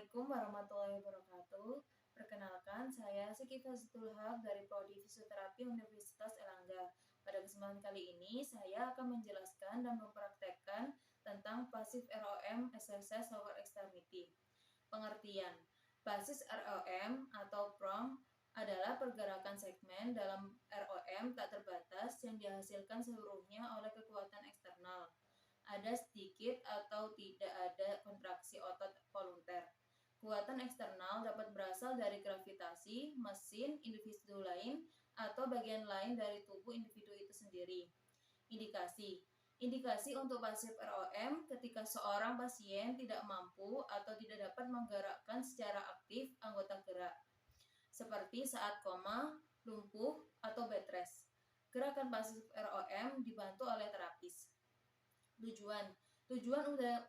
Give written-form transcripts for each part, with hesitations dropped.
Assalamualaikum warahmatullahi wabarakatuh. Perkenalkan, saya Siti Fazlullah dari Prodi Fisioterapi Universitas Erlangga. Pada kesempatan kali ini, saya akan menjelaskan dan mempraktekkan tentang pasif ROM exercise lower extremity. Pengertian, basis ROM atau PROM adalah pergerakan segmen dalam ROM tak terbatas yang dihasilkan seluruhnya oleh kekuatan eksternal. Ada sedikit atau tidak ada kontraksi otot volunter. Kuatan eksternal dapat berasal dari gravitasi, mesin, individu lain, atau bagian lain dari tubuh individu itu sendiri. Indikasi untuk pasif ROM ketika seorang pasien tidak mampu atau tidak dapat menggerakkan secara aktif anggota gerak, seperti saat koma, lumpuh, atau bed rest. Gerakan pasif ROM dibantu oleh terapis. Tujuan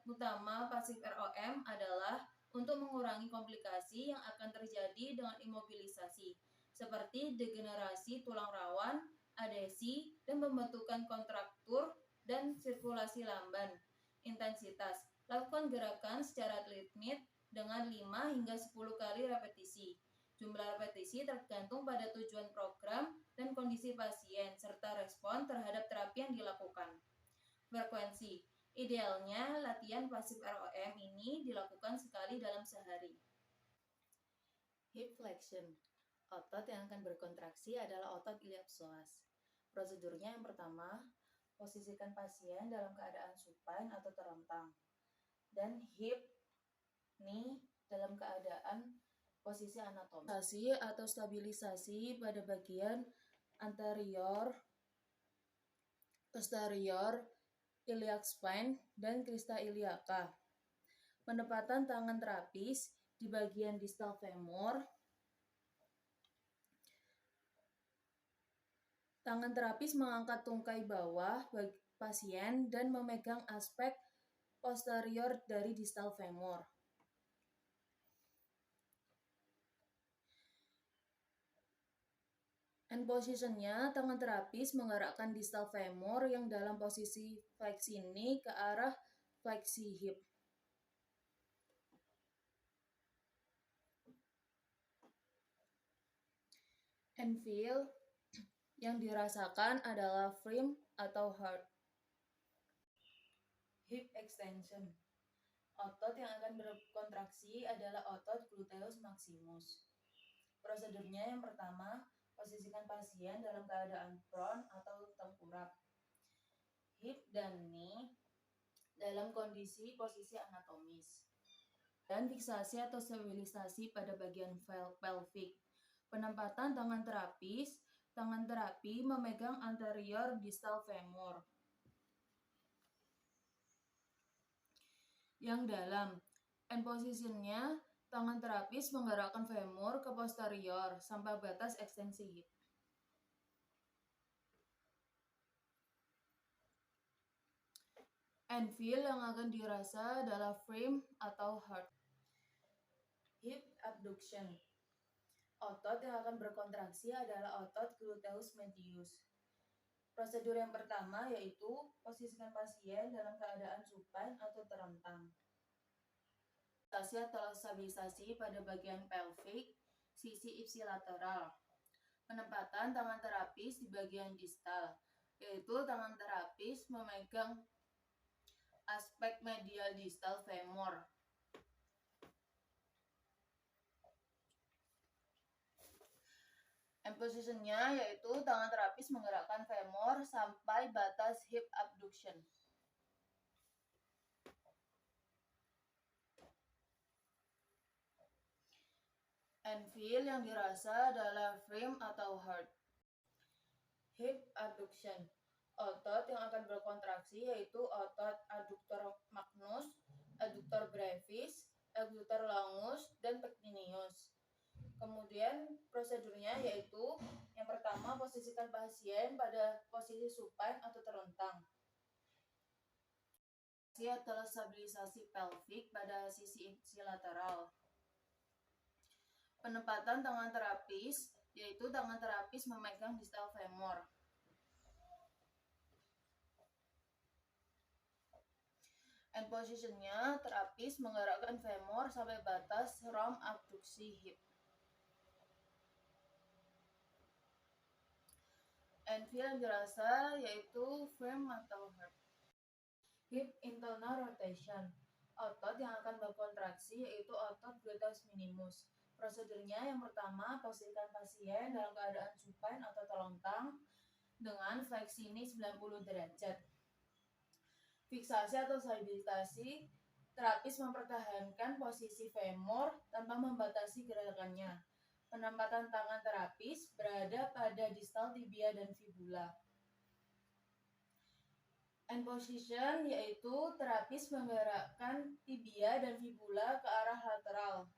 utama pasif ROM adalah untuk mengurangi komplikasi yang akan terjadi dengan imobilisasi, seperti degenerasi tulang rawan, adesi, dan pembentukan kontraktur dan sirkulasi lamban. Intensitas, lakukan gerakan secara ritmik dengan 5 hingga 10 kali repetisi. Jumlah repetisi tergantung pada tujuan program dan kondisi pasien, serta respon terhadap terapi yang dilakukan. Frekuensi, idealnya latihan pasif ROM ini dilakukan sekali dalam sehari. Hip flexion, otot yang akan berkontraksi adalah otot iliopsoas. Prosedurnya yang pertama, posisikan pasien dalam keadaan supine atau terlentang, dan hip knee dalam keadaan posisi anatomis. Atau stabilisasi pada bagian anterior, posterior, iliac spine, dan crista iliaca. Penempatan tangan terapis di bagian distal femur. Tangan terapis mengangkat tungkai bawah pasien dan memegang aspek posterior dari distal femur. End position-nya, tangan terapis menggerakkan distal femur yang dalam posisi fleksi knee ke arah fleksi hip. End feel yang dirasakan adalah firm atau hard. Hip extension. Otot yang akan berkontraksi adalah otot gluteus maximus. Prosedurnya yang pertama, posisikan pasien dalam keadaan prone atau tengkurap. Hip dan knee dalam kondisi posisi anatomis. Dan fiksasi atau stabilisasi pada bagian pelvic. Penempatan tangan terapis. Tangan terapi memegang anterior distal femur. Yang dalam end position-nya, tangan terapis menggerakkan femur ke posterior sampai batas ekstensi hip. End feel yang akan dirasa adalah firm atau hard. Hip abduction. Otot yang akan berkontraksi adalah otot gluteus medius. Prosedur yang pertama yaitu posisikan pasien dalam keadaan supine atau terlentang. Stabilisasi pada bagian pelvic, sisi ipsilateral. Penempatan tangan terapis di bagian distal, yaitu tangan terapis memegang aspek medial distal femur. End position-nya yaitu tangan terapis menggerakkan femur sampai batas hip abduction. End feel yang dirasa adalah firm atau hard. Hip abduction. Otot yang akan berkontraksi yaitu otot adductor magnus, adductor brevis, adductor longus, dan pectineus. Kemudian prosedurnya yaitu yang pertama, posisikan pasien pada posisi supine atau terlentang. Atau stabilisasi pelvic pada sisi ipsilateral. Penempatan tangan terapis yaitu tangan terapis memegang distal femur. End positionnya terapis menggerakkan femur sampai batas rom abduksi hip. End feel yang dirasa yaitu frame atau heart. Hip internal rotation. Otot yang akan berkontraksi yaitu otot gluteus minimus. Prosedurnya yang pertama, posisikan pasien dalam keadaan supine atau telentang dengan fleksi knee 90 derajat. Fiksasi atau stabilisasi, terapis mempertahankan posisi femur tanpa membatasi gerakannya. Penempatan tangan terapis berada pada distal tibia dan fibula. End position yaitu terapis menggerakkan tibia dan fibula ke arah lateral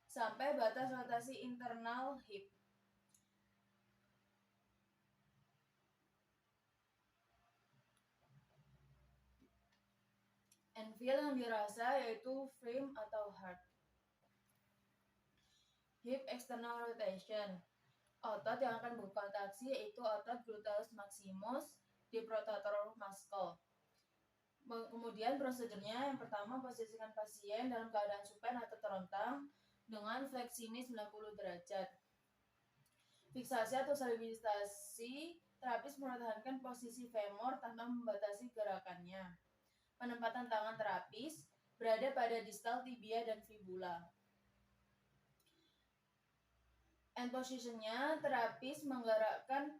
sampai batas rotasi internal hip. End feel yang dirasa yaitu frame atau heart. Hip external rotation. Otot yang akan berkontraksi yaitu otot gluteus maximus di protrator muscle. Kemudian prosedurnya yang pertama, posisikan pasien dalam keadaan supine atau terentang dengan fleksi knee 90 derajat. Fiksasi atau stabilisasi, terapis mempertahankan posisi femur tanpa membatasi gerakannya. Penempatan tangan terapis berada pada distal tibia dan fibula. End positionnya terapis menggerakkan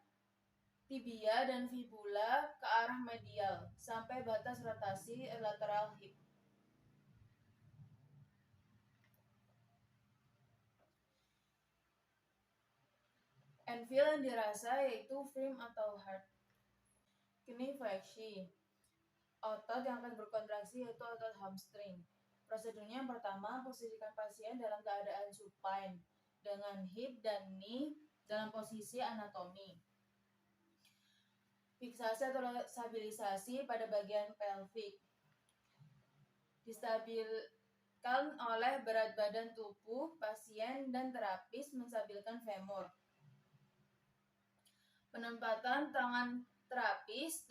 tibia dan fibula ke arah medial sampai batas rotasi lateral hip. End feel yang dirasa yaitu frame atau heart. Knee flexion. Otot yang akan berkontraksi yaitu otot hamstring. Prosedurnya yang pertama, posisikan pasien dalam keadaan supine dengan hip dan knee dalam posisi anatomi. Fiksasi atau stabilisasi pada bagian pelvic. Distabilkan oleh berat badan tubuh pasien dan terapis menstabilkan femur. Penempatan tangan terapis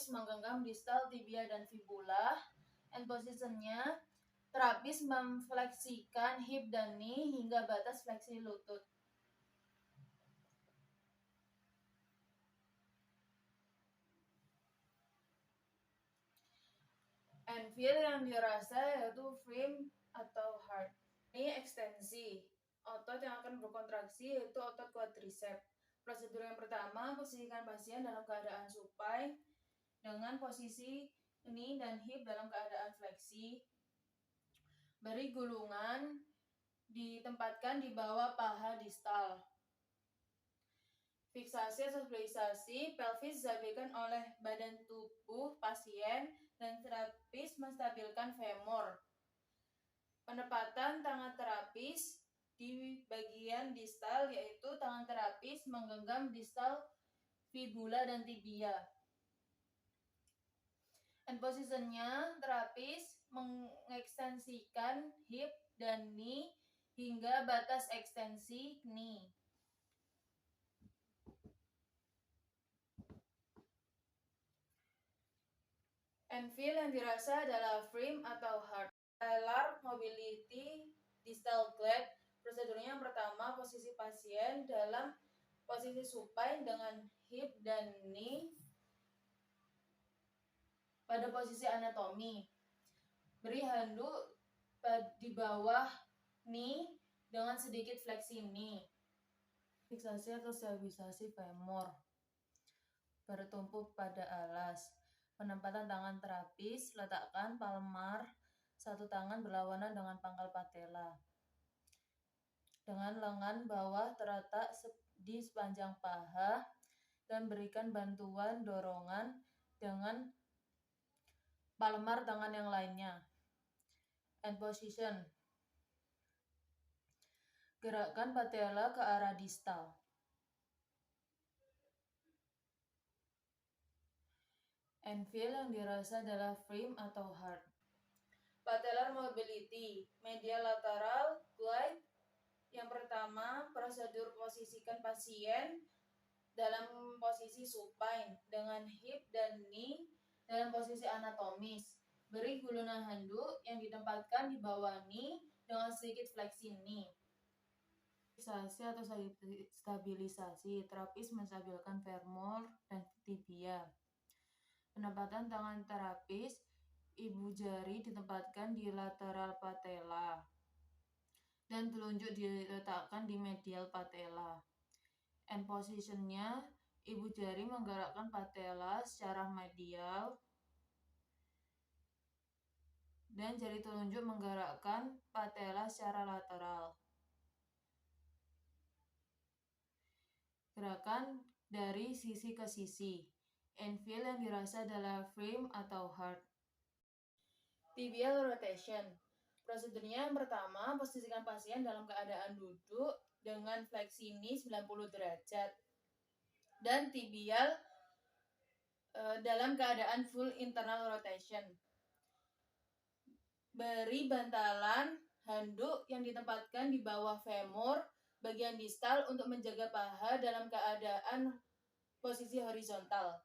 menggenggam distal tibia dan fibula. End positionnya terapis memfleksikan hip dan knee hingga batas fleksi lutut. End feel yang dirasa yaitu frame atau heart. Ini ekstensi. Otot yang akan berkontraksi yaitu otot quadriceps. Prosedur yang pertama, posisikan pasien dalam keadaan supine dengan posisi knee dan hip dalam keadaan fleksi. Beri gulungan, ditempatkan di bawah paha distal. Fiksasi atau stabilisasi, pelvis distabilkan oleh badan tubuh pasien dan terapis menstabilkan femur. Penempatan tangan terapis di bagian distal yaitu tangan terapis menggenggam distal fibula dan tibia. End positionnya terapis mengekstensikan hip dan knee hingga batas ekstensi knee. End feel yang dirasa adalah frame atau heart. Patellar mobility distal glide. Prosedurnya yang pertama, posisi pasien dalam posisi supine dengan hip dan knee pada posisi anatomi. Beri handuk di bawah knee dengan sedikit fleksi knee. Fiksasi atau stabilisasi femur bertumpu pada alas. Penempatan tangan terapis, letakkan palmar satu tangan berlawanan dengan pangkal patella. Dengan lengan bawah terletak di sepanjang paha dan berikan bantuan dorongan dengan palmar tangan yang lainnya. End position. Gerakkan patella ke arah distal. End feel yang dirasa adalah frame atau heart. Patellar mobility, medial lateral glide. Yang pertama, prosedur posisikan pasien dalam posisi supine dengan hip dan knee dalam posisi anatomis. Beri gulungan handuk yang ditempatkan di bawah knee dengan sedikit fleksi knee. Stabilisasi atau stabilisasi, terapis menstabilkan femur dan tibia. Penempatan tangan terapis, ibu jari ditempatkan di lateral patella dan telunjuk diletakkan di medial patella. End positionnya, ibu jari menggerakkan patella secara medial dan jari telunjuk menggerakkan patella secara lateral. Gerakan dari sisi ke sisi. Anvil yang dirasa adalah frame atau heart. Tibial rotation. Prosedurnya yang pertama, posisikan pasien dalam keadaan duduk dengan fleksi knee 90 derajat dan tibial dalam keadaan full internal rotation. Beri bantalan handuk yang ditempatkan di bawah femur bagian distal untuk menjaga paha dalam keadaan posisi horizontal.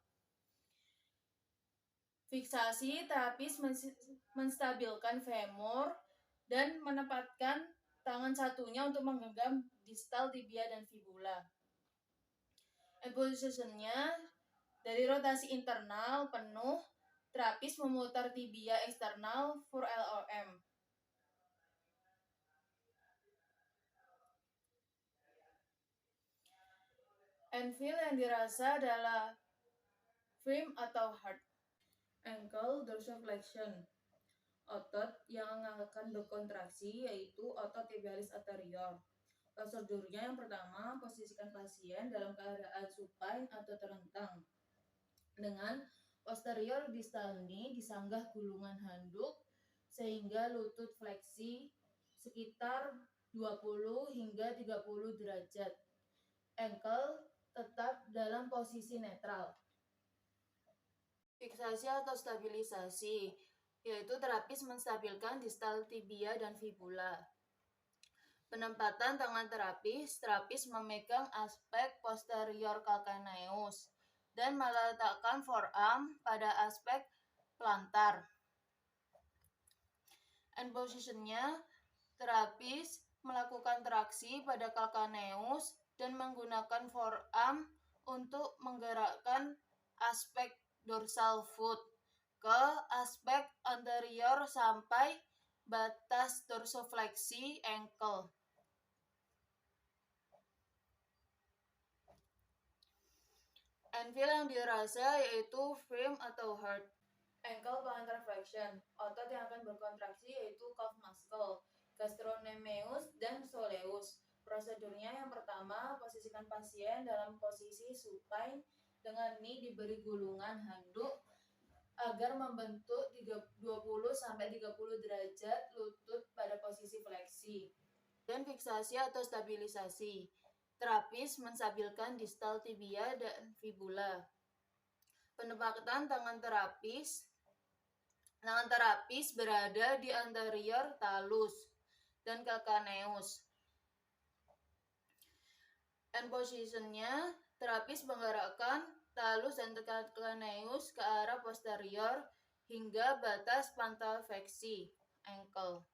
Fiksasi, terapis menstabilkan femur dan menempatkan tangan satunya untuk menggenggam distal tibia dan fibula. Positionnya dari rotasi internal penuh, terapis memutar tibia eksternal for LOM. Anvil yang dirasa adalah frame atau heart. Ankle dorsiflexion. Otot yang akan berkontraksi yaitu otot tibialis anterior. Prosedurnya yang pertama, posisikan pasien dalam keadaan supine atau terentang. Dengan posterior distal knee disanggah gulungan handuk sehingga lutut fleksi sekitar 20 hingga 30 derajat. Ankle tetap dalam posisi netral. Fiksasi atau stabilisasi, yaitu terapis menstabilkan distal tibia dan fibula. Penempatan tangan terapis memegang aspek posterior calcaneus dan meletakkan forearm pada aspek plantar. End positionnya, terapis melakukan traksi pada calcaneus dan menggunakan forearm untuk menggerakkan aspek dorsal foot ke aspek anterior sampai batas dorsofleksi ankle. Anvil yang dirasa yaitu frame atau heart. Ankle plantar flexion. Otot yang akan berkontraksi yaitu calf muscle, gastrocnemius dan soleus. Prosedurnya yang pertama, posisikan pasien dalam posisi supine dengan knee diberi gulungan handuk agar membentuk 20-30 derajat lutut pada posisi fleksi. Dan fiksasi atau stabilisasi. Terapis menstabilkan distal tibia dan fibula. Penempatan tangan terapis berada di anterior talus dan calcaneus. End positionnya, terapis menggerakkan talus dan calcaneus ke arah posterior hingga batas plantar fleksi ankle.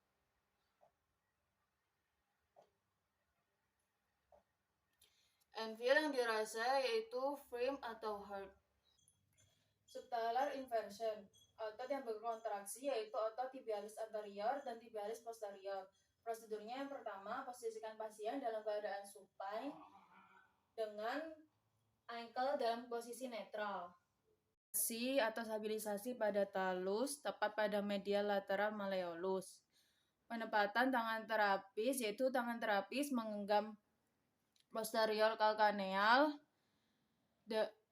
Anvil yang dirasa yaitu frame atau heart. Subtalar inversion. Otot yang berkontraksi yaitu otot tibialis anterior dan tibialis posterior. Prosedurnya yang pertama, posisikan pasien dalam keadaan supine dengan ankle dalam posisi netral. Atau stabilisasi pada talus tepat pada medial lateral malleolus. Penempatan tangan terapis yaitu tangan terapis menggenggam posterior calcaneal.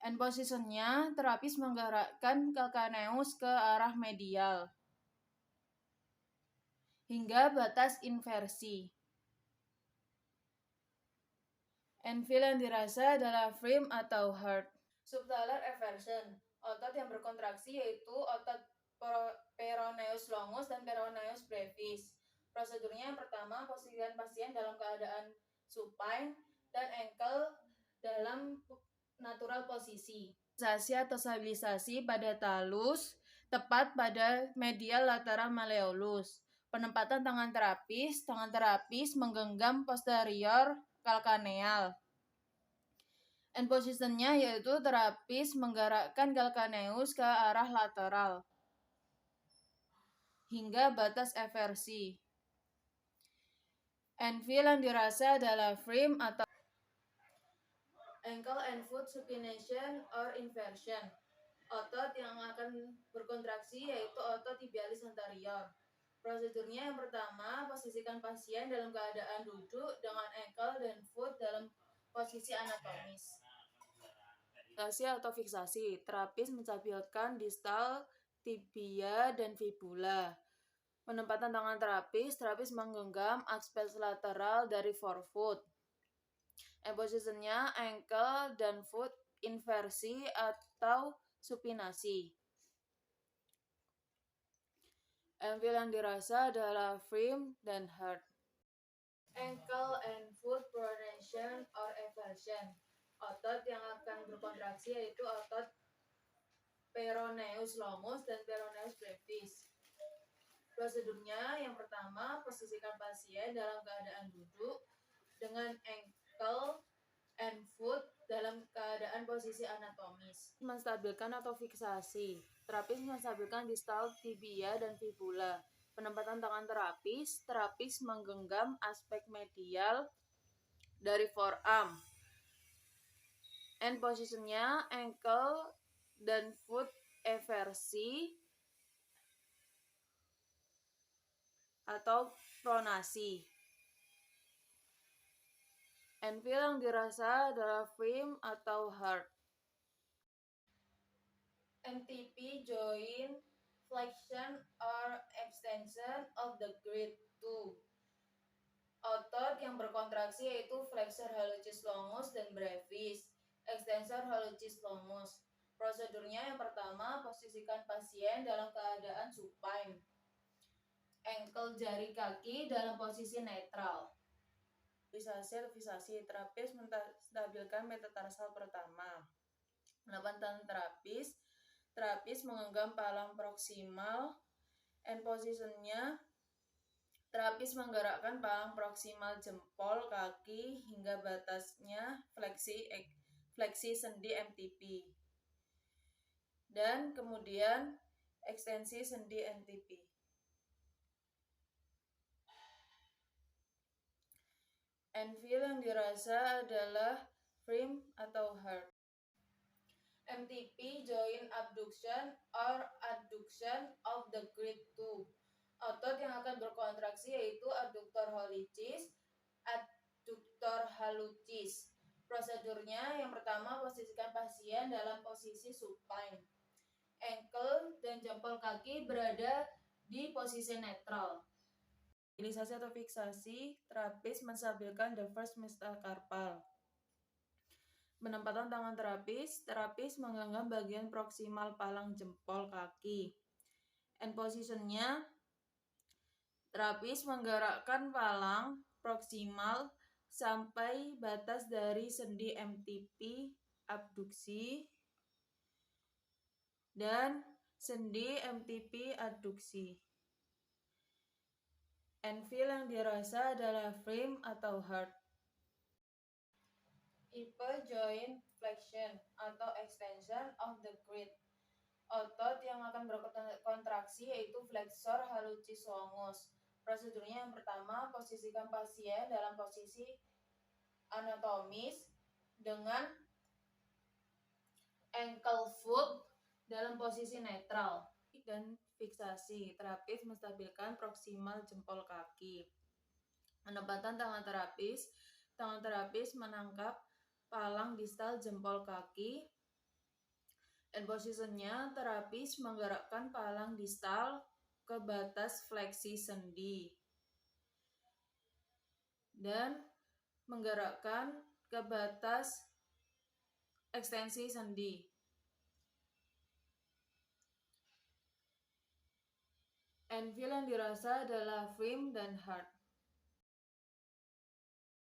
End positionnya, terapis menggerakkan calcaneus ke arah medial hingga batas inversi. Anvil yang dirasa adalah frame atau heart. Subtalar eversion. Otot yang berkontraksi yaitu otot peroneus longus dan peroneus brevis. Prosedurnya yang pertama, posisikan pasien dalam keadaan supine dan ankle dalam natural posisi. Fiksasi atau stabilisasi pada talus tepat pada medial lateral malleolus. Penempatan tangan terapis menggenggam posterior kalkaneal. End positionnya yaitu terapis menggerakkan calcaneus ke arah lateral hingga batas eversi. End-feel yang dirasa adalah frame atau ankle and foot supination or inversion. Otot yang akan berkontraksi yaitu otot tibialis anterior. Prosedurnya yang pertama, posisikan pasien dalam keadaan duduk dengan ankle dan foot dalam posisi anatomis. Fiksasi atau fiksasi, terapis menstabilkan distal tibia dan fibula. Penempatan tangan terapis menggenggam aspek lateral dari forefoot. Positionnya ankle dan foot inversi atau supinasi. End-feel yang dirasa adalah firm dan hard. Ankle and foot pronation or eversion. Otot yang akan berkontraksi yaitu otot peroneus longus dan peroneus brevis. Prosedurnya yang pertama, posisikan pasien dalam keadaan duduk dengan ankle and foot dalam keadaan posisi anatomis. Menstabilkan atau fiksasi. Terapis menstabilkan distal tibia dan fibula. Penempatan tangan terapis menggenggam aspek medial dari forearm. End positionnya ankle dan foot eversi atau pronasi. End-feel yang dirasa adalah firm atau hard. MTP joint flexion or extension of the grade 2. Otot yang berkontraksi yaitu flexor hallucis longus dan brevis, extensor hallucis longus. Prosedurnya yang pertama, posisikan pasien dalam keadaan supine. Ankle jari kaki dalam posisi netral. Fiksasi terapis menstabilkan metatarsal pertama. Penempatan terapis menggenggam palang proksimal. End positionnya terapis menggerakkan palang proksimal jempol kaki hingga batasnya fleksi sendi MTP. Dan kemudian ekstensi sendi MTP. End-feel yang dirasa adalah firm atau hard. MTP joint abduction or adduction of the grade 2. Otot yang akan berkontraksi yaitu adductor hallucis, adductor hallucis. Prosedurnya yang pertama, posisikan pasien dalam posisi supine. Ankle dan jempol kaki berada di posisi netral. Stabilisasi atau fiksasi, terapis menstabilkan the first metacarpal. Penempatan tangan terapis menggenggam bagian proksimal palang jempol kaki. End positionnya terapis menggerakkan palang proksimal sampai batas dari sendi MTP abduksi dan sendi MTP adduksi. End-feel yang dirasa adalah firm atau hard. Hip joint flexion atau extension of the grade. Otot yang akan berkontraksi yaitu flexor hallucis longus. Prosedurnya yang pertama, posisikan pasien dalam posisi anatomis dengan ankle foot dalam posisi netral. Dan fiksasi, terapis menstabilkan proksimal jempol kaki. Penempatan tangan terapis menangkap palang distal jempol kaki. End positionnya terapis menggerakkan palang distal ke batas fleksi sendi dan menggerakkan ke batas ekstensi sendi. End-feel yang dirasa adalah firm dan hard.